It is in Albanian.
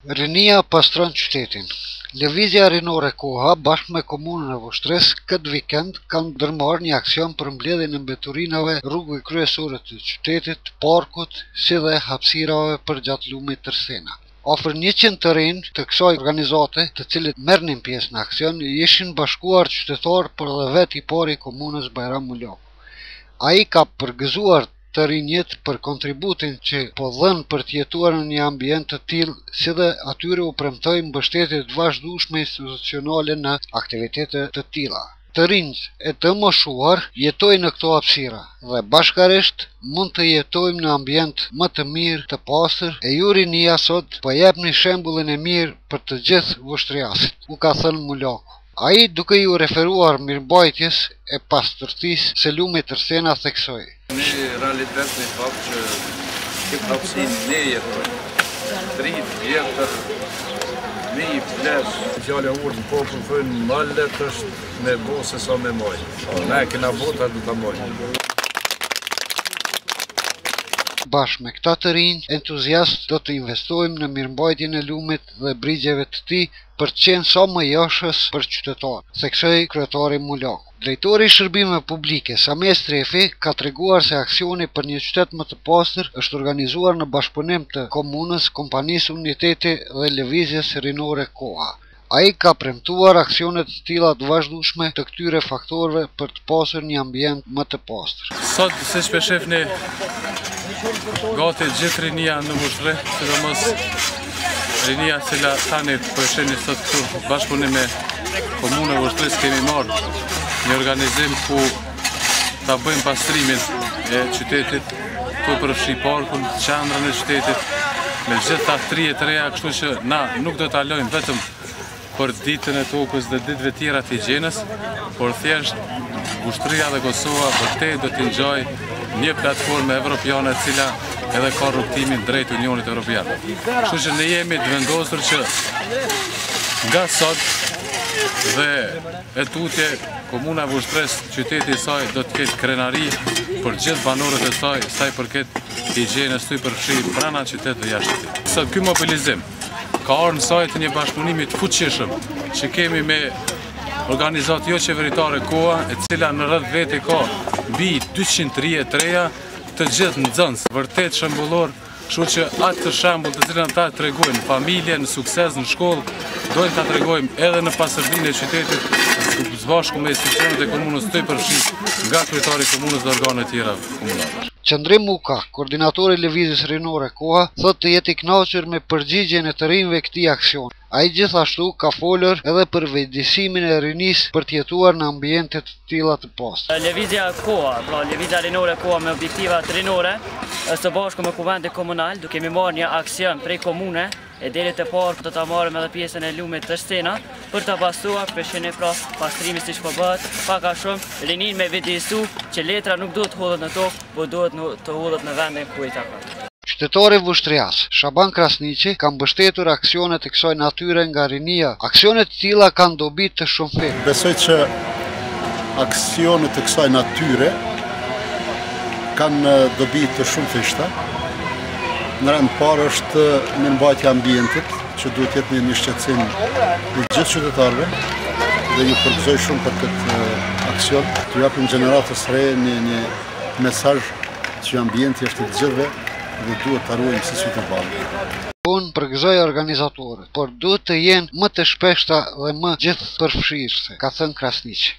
Rinia pastron qytetin. Lëvizja Rinore Koha bashkë me komunën e Voshtresë këtë vikend kanë ndërmarrë një aksion për mbledhjen e mbeturinave rrugëve kryesore të qytetit, parkut, si dhe hapësirave përgjatë lumit Tërsena. Afër 100 të rinj të kësaj organizate, të cilët merrnin pjesë në aksion, ishin bashkuar qytetarë për dhe vet i pari i komunës Bajram Muljaku. Ai ka përgëzuar të rinjit për kontributin që po dhënë për të jetuar në një ambient të tillë, si dhe atyre u premtoi mbështetje të vazhdueshme institucionale në aktivitete të tilla. Të rinjt e të moshuar jetojnë në këto hapësira dhe bashkarisht mund të jetojmë në ambient më të mirë, të pastër, e ju rinia sot po jepni shembullin e mirë për të gjithë voshtriasit, u ka thënë Muljaku. Ai, duke ju referuar mirëmbajtjes e pastërtisë së lumit Tërsena, theksoi: Një realitet një fakt që këtë hapësin ne jetojmë. 30 vjetër, me i flesh. Fjale urë në popull thënë më letë është me bo se sa me moj. Ne kena bota du të moj. Bashkë me këta të rinj, entuziast do të investojmë në mirëmbajtjen e lumit dhe brigjeve të tij për të qenë sa më jashës për qytetarë, theksoi kryetari Muljaku. Drejtori i shërbimeve publike, Sami Strefi, ka treguar se aksioni për një qytet më të pastër është organizuar në bashkëpunim të komunës, kompanisë Uniteti dhe lëvizjes Rinore Koha. Ai ka premtuar aksione të tilla të vazhdueshme të këtyre faktorëve për të pasur një ambient më të pastër. Sot, siç po shihni, gati gjithë rinia në Vushtre, sidomos rinia cila tani po e shihni sot këtu bashkëpunim me komunën e Voshtresë, kemi marrë një organizim ku ta bëjmë pastrimin e qytetit, ku përfshi parkun, qendrën e qytetit, me gjithë ta trije të reja, kështu që na nuk do ta lojmë vetëm për ditën e tokës dhe ditëve tjera të higjienës, por thjesht Vushtria dhe Kosova vërtet do t'i ngjojë një platformë evropiane e cila edhe ka rrugtimin drejt Unionit Evropian. Kështu që ne jemi të vendosur që nga sot dhe e tutje komuna e Vushtresë, qyteti i saj do të ketë krenari për gjithë banorët e saj, sa i përket higjienës, të përfshi brenda qytetit dhe jashtë tij. Sot ky mobilizim ka ardhur në sajtë një bashkëpunimi të fuqishëm që kemi me organizatë jo qeveritare Koha, e cila në rreth vete ka mbi 200 rije të reja, të gjithë nxënës, vërtet shembullor, kështu që atë shembull të cilën ata tregojnë në familje, në sukses, në shkollë, dojnë ta tregojmë edhe në pasërdinë e qytetit, së bashku me institucionet e komunës, të përfshirë nga kryetari i komunës dhe organet tjera komunale. Qëndrim Muka, koordinatori i lëvizjes Rinore Koha, thotë të jetë i kënaqur me përgjigjen e të rinjve këtij aksioni. Ai gjithashtu ka folur edhe për vëdësimin e rinisë për të jetuar në ambiente të tilla të pastër. Lëvizja Koha, pra lëvizja Rinore Koha me objektiva të rinore, së bashku me kuvendin komunal, duke marrë një aksion prej komune e deri te parku do ta marrim edhe pjesën e lumit Tërsena për ta pastruar përshënë pra pastrimi siç po bëhet, pak a shumë rinin me vëdësu që letra nuk duhet të hodhet në tokë, por duhet të hodhet në vendin ku i takon. Qytetari vushtриас Shaban Krasniqi ka mbështetur aksionet e kësaj natyre nga rinia. Aksionet të tilla kanë dobi të shumëfishme. Besoj që aksionet e kësaj natyre kanë dobi të shumëfishme. Në rand parë është mirëmbajtja e ambientit, që duhet të jetë një shqetësim i gjithë qytetarëve, dhe ju përgëzoj shumë për këtë aksion. Të japim gjeneratës së re një mesazh që ambienti është i gjithëve dhe duhet ta ruajmë si të ballë. Unë përgëzoj organizatorët, por duhet të jenë më të shpeshta dhe më gjithëpërfshirëse, ka thënë Krasniqi.